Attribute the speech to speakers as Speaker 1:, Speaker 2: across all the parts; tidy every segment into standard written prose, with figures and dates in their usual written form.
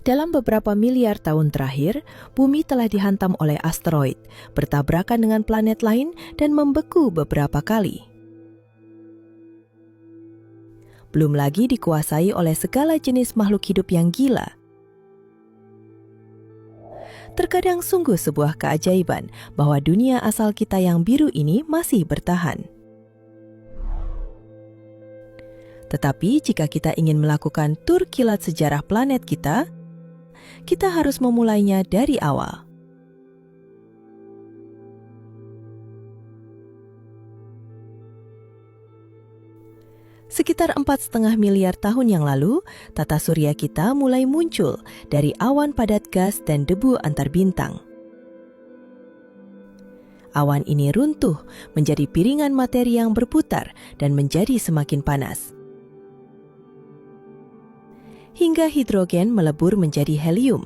Speaker 1: Dalam beberapa miliar tahun terakhir, bumi telah dihantam oleh asteroid, bertabrakan dengan planet lain, dan membeku beberapa kali. Belum lagi dikuasai oleh segala jenis makhluk hidup yang gila. Terkadang sungguh sebuah keajaiban bahwa dunia asal kita yang biru ini masih bertahan. Tetapi jika kita ingin melakukan tur kilat sejarah planet kita harus memulainya dari awal. Sekitar 4,5 miliar tahun yang lalu, tata surya kita mulai muncul dari awan padat gas dan debu antar bintang. Awan ini runtuh menjadi piringan materi yang berputar dan menjadi semakin panas. Hingga hidrogen melebur menjadi helium.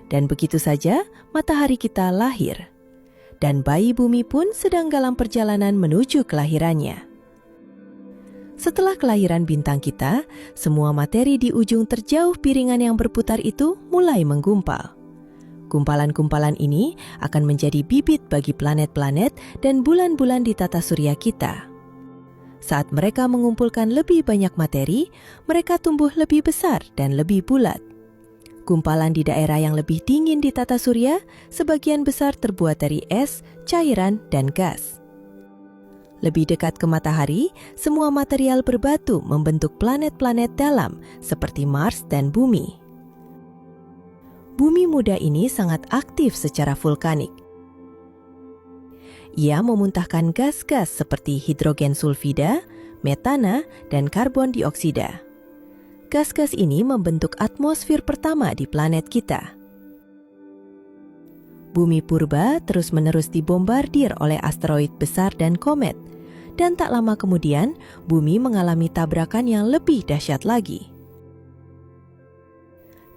Speaker 1: Dan begitu saja matahari kita lahir. Dan bayi bumi pun sedang dalam perjalanan menuju kelahirannya. Setelah kelahiran bintang kita, semua materi di ujung terjauh piringan yang berputar itu mulai menggumpal. Gumpalan-gumpalan ini akan menjadi bibit bagi planet-planet dan bulan-bulan di tata surya kita. Saat mereka mengumpulkan lebih banyak materi, mereka tumbuh lebih besar dan lebih bulat. Gumpalan di daerah yang lebih dingin di tata surya, sebagian besar terbuat dari es, cairan, dan gas. Lebih dekat ke matahari, semua material berbatu membentuk planet-planet dalam seperti Mars dan Bumi. Bumi muda ini sangat aktif secara vulkanik. Ia memuntahkan gas-gas seperti hidrogen sulfida, metana, dan karbon dioksida. Gas-gas ini membentuk atmosfer pertama di planet kita. Bumi purba terus-menerus dibombardir oleh asteroid besar dan komet, dan tak lama kemudian bumi mengalami tabrakan yang lebih dahsyat lagi.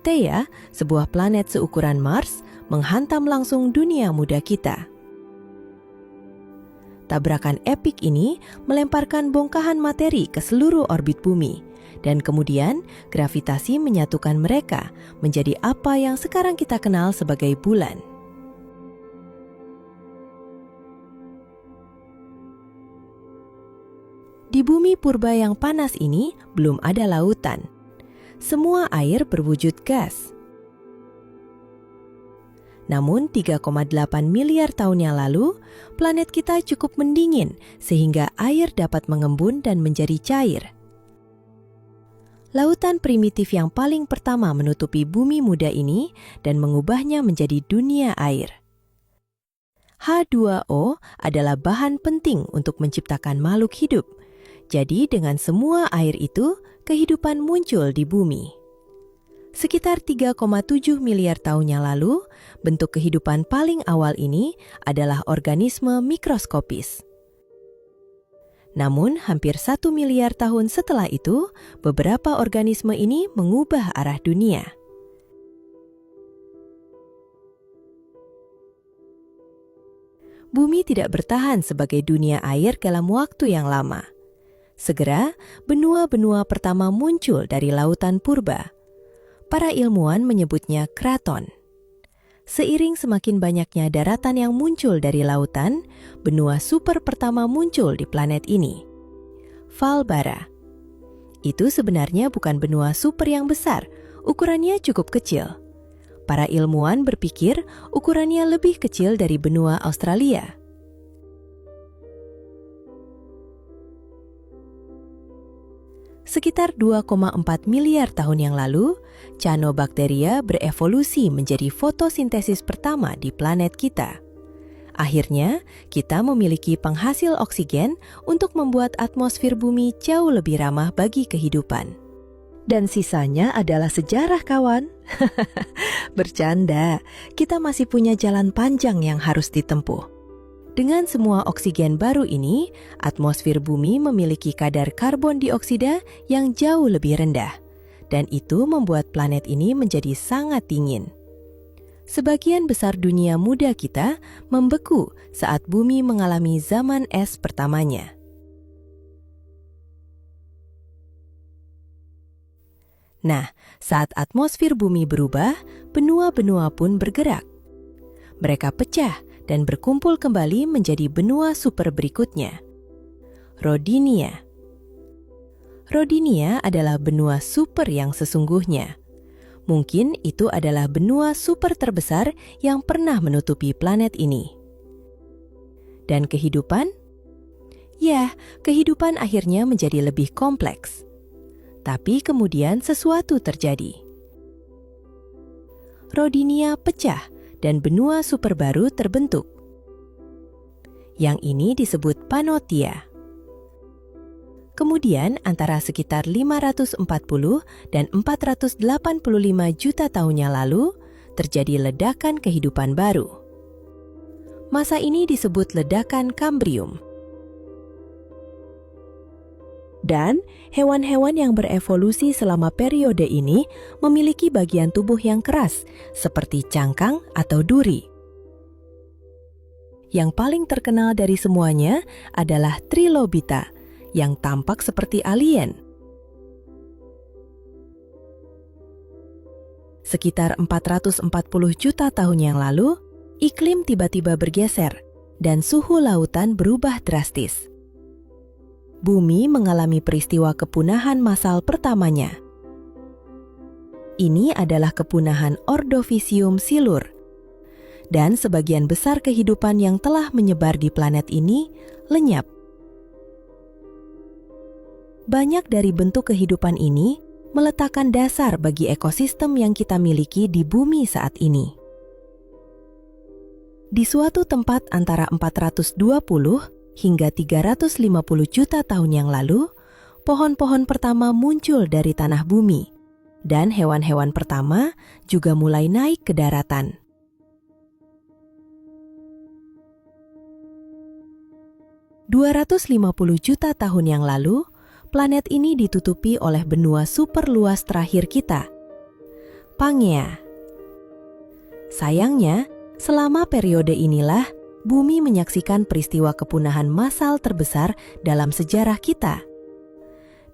Speaker 1: Theia, sebuah planet seukuran Mars, menghantam langsung dunia muda kita. Tabrakan epik ini melemparkan bongkahan materi ke seluruh orbit bumi, dan kemudian gravitasi menyatukan mereka menjadi apa yang sekarang kita kenal sebagai bulan. Di bumi purba yang panas ini belum ada lautan. Semua air berwujud gas. Namun 3,8 miliar tahun yang lalu, planet kita cukup mendingin sehingga air dapat mengembun dan menjadi cair. Lautan primitif yang paling pertama menutupi bumi muda ini dan mengubahnya menjadi dunia air. H2O adalah bahan penting untuk menciptakan makhluk hidup. Jadi dengan semua air itu, kehidupan muncul di bumi. Sekitar 3,7 miliar tahun yang lalu, bentuk kehidupan paling awal ini adalah organisme mikroskopis. Namun, hampir 1 miliar tahun setelah itu, beberapa organisme ini mengubah arah dunia. Bumi tidak bertahan sebagai dunia air dalam waktu yang lama. Segera, benua-benua pertama muncul dari lautan purba. Para ilmuwan menyebutnya kraton. Seiring semakin banyaknya daratan yang muncul dari lautan, benua super pertama muncul di planet ini. Valbara. Itu sebenarnya bukan benua super yang besar, ukurannya cukup kecil. Para ilmuwan berpikir ukurannya lebih kecil dari benua Australia. Sekitar 2,4 miliar tahun yang lalu, Cyanobacteria berevolusi menjadi fotosintesis pertama di planet kita. Akhirnya, kita memiliki penghasil oksigen untuk membuat atmosfer bumi jauh lebih ramah bagi kehidupan. Dan sisanya adalah sejarah, kawan. Bercanda, kita masih punya jalan panjang yang harus ditempuh. Dengan semua oksigen baru ini, atmosfer bumi memiliki kadar karbon dioksida yang jauh lebih rendah, dan itu membuat planet ini menjadi sangat dingin. Sebagian besar dunia muda kita membeku saat bumi mengalami zaman es pertamanya. Nah, saat atmosfer bumi berubah, benua-benua pun bergerak. Mereka pecah dan berkumpul kembali menjadi benua super berikutnya. Rodinia. Rodinia adalah benua super yang sesungguhnya. Mungkin itu adalah benua super terbesar yang pernah menutupi planet ini. Dan kehidupan? Ya, kehidupan akhirnya menjadi lebih kompleks. Tapi kemudian sesuatu terjadi. Rodinia pecah dan benua super baru terbentuk. Yang ini disebut Pannotia. Kemudian antara sekitar 540 dan 485 juta tahun yang lalu, terjadi ledakan kehidupan baru. Masa ini disebut ledakan Kambrium. Dan hewan-hewan yang berevolusi selama periode ini memiliki bagian tubuh yang keras, seperti cangkang atau duri. Yang paling terkenal dari semuanya adalah Trilobita, yang tampak seperti alien. Sekitar 440 juta tahun yang lalu, iklim tiba-tiba bergeser dan suhu lautan berubah drastis. Bumi mengalami peristiwa kepunahan massal pertamanya. Ini adalah kepunahan Ordovicium silur, dan sebagian besar kehidupan yang telah menyebar di planet ini lenyap. Banyak dari bentuk kehidupan ini meletakkan dasar bagi ekosistem yang kita miliki di bumi saat ini. Di suatu tempat antara 420 hingga 350 juta tahun yang lalu, pohon-pohon pertama muncul dari tanah bumi, dan hewan-hewan pertama juga mulai naik ke daratan. $250 juta tahun yang lalu, planet ini ditutupi oleh benua super luas terakhir kita, Pangea. Sayangnya, selama periode inilah bumi menyaksikan peristiwa kepunahan massal terbesar dalam sejarah kita,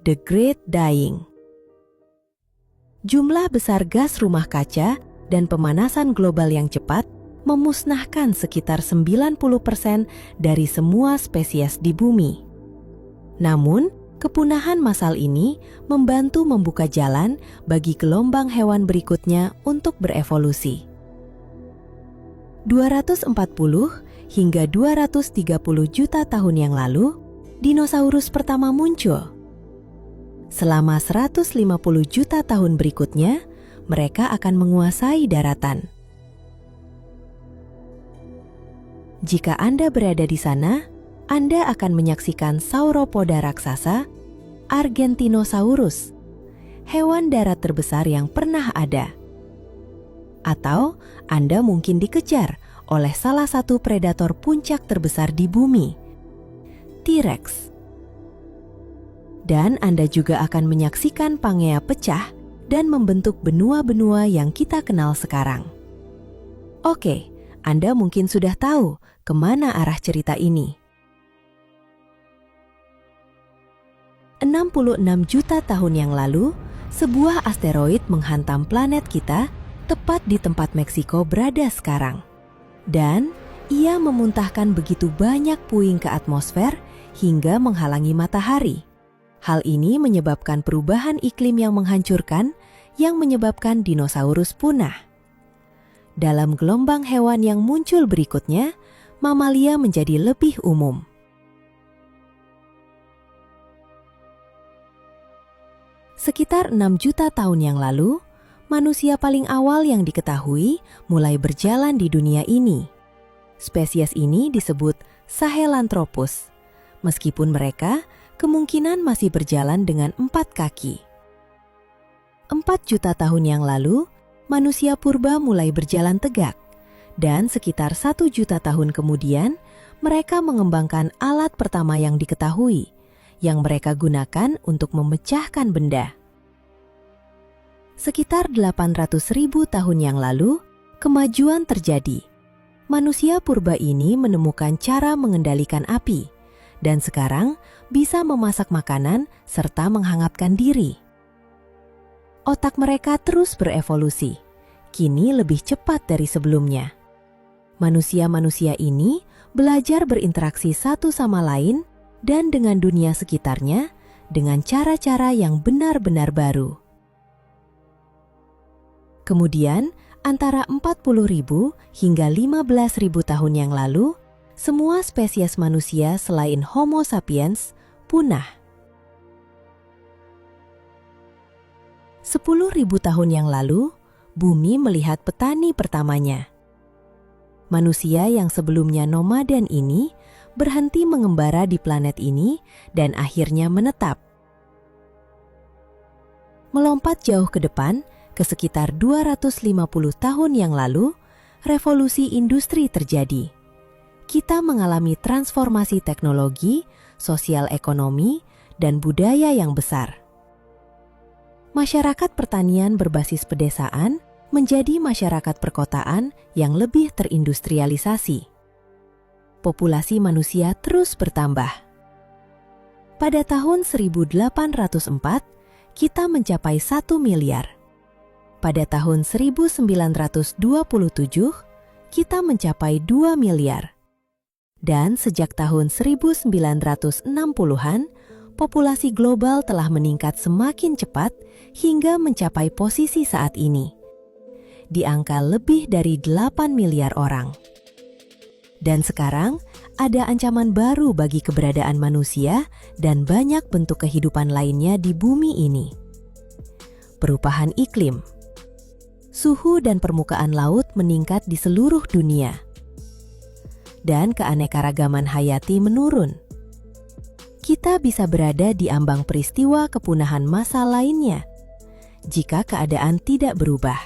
Speaker 1: The Great Dying. Jumlah besar gas rumah kaca dan pemanasan global yang cepat memusnahkan sekitar 90% dari semua spesies di bumi. Namun, kepunahan massal ini membantu membuka jalan bagi gelombang hewan berikutnya untuk berevolusi. 240 hingga 230 juta tahun yang lalu, dinosaurus pertama muncul. Selama 150 juta tahun berikutnya, mereka akan menguasai daratan. Jika Anda berada di sana, Anda akan menyaksikan sauropoda raksasa, Argentinosaurus, hewan darat terbesar yang pernah ada. Atau Anda mungkin dikejar oleh salah satu predator puncak terbesar di bumi, T-Rex. Dan Anda juga akan menyaksikan Pangea pecah dan membentuk benua-benua yang kita kenal sekarang. Oke, Anda mungkin sudah tahu kemana arah cerita ini. 66 juta tahun yang lalu, sebuah asteroid menghantam planet kita tepat di tempat Meksiko berada sekarang. Dan ia memuntahkan begitu banyak puing ke atmosfer hingga menghalangi matahari. Hal ini menyebabkan perubahan iklim yang menghancurkan, yang menyebabkan dinosaurus punah. Dalam gelombang hewan yang muncul berikutnya, mamalia menjadi lebih umum. Sekitar 6 juta tahun yang lalu, manusia paling awal yang diketahui mulai berjalan di dunia ini. Spesies ini disebut Sahelanthropus, meskipun mereka kemungkinan masih berjalan dengan 4 kaki. 4 juta tahun yang lalu, manusia purba mulai berjalan tegak, dan sekitar 1 juta tahun kemudian, mereka mengembangkan alat pertama yang diketahui, yang mereka gunakan untuk memecahkan benda. Sekitar 800.000 tahun yang lalu, kemajuan terjadi. Manusia purba ini menemukan cara mengendalikan api, dan sekarang bisa memasak makanan serta menghangatkan diri. otak mereka terus berevolusi, kini lebih cepat dari sebelumnya. Manusia-manusia ini belajar berinteraksi satu sama lain dan dengan dunia sekitarnya dengan cara-cara yang benar-benar baru. Kemudian, antara 40.000 hingga 15.000 tahun yang lalu, semua spesies manusia selain Homo sapiens punah. 10.000 tahun yang lalu, bumi melihat petani pertamanya. Manusia yang sebelumnya nomaden ini berhenti mengembara di planet ini dan akhirnya menetap. Melompat jauh ke depan, ke sekitar 250 tahun yang lalu, revolusi industri terjadi. Kita mengalami transformasi teknologi, sosial ekonomi, dan budaya yang besar. Masyarakat pertanian berbasis pedesaan menjadi masyarakat perkotaan yang lebih terindustrialisasi. Populasi manusia terus bertambah. Pada tahun 1804, kita mencapai 1 miliar. Pada tahun 1927, kita mencapai 2 miliar. Dan sejak tahun 1960-an, populasi global telah meningkat semakin cepat hingga mencapai posisi saat ini, di angka lebih dari 8 miliar orang. Dan sekarang, ada ancaman baru bagi keberadaan manusia dan banyak bentuk kehidupan lainnya di bumi ini. Perubahan iklim. Suhu dan permukaan laut meningkat di seluruh dunia. Dan keanekaragaman hayati menurun. Kita bisa berada di ambang peristiwa kepunahan massal lainnya jika keadaan tidak berubah.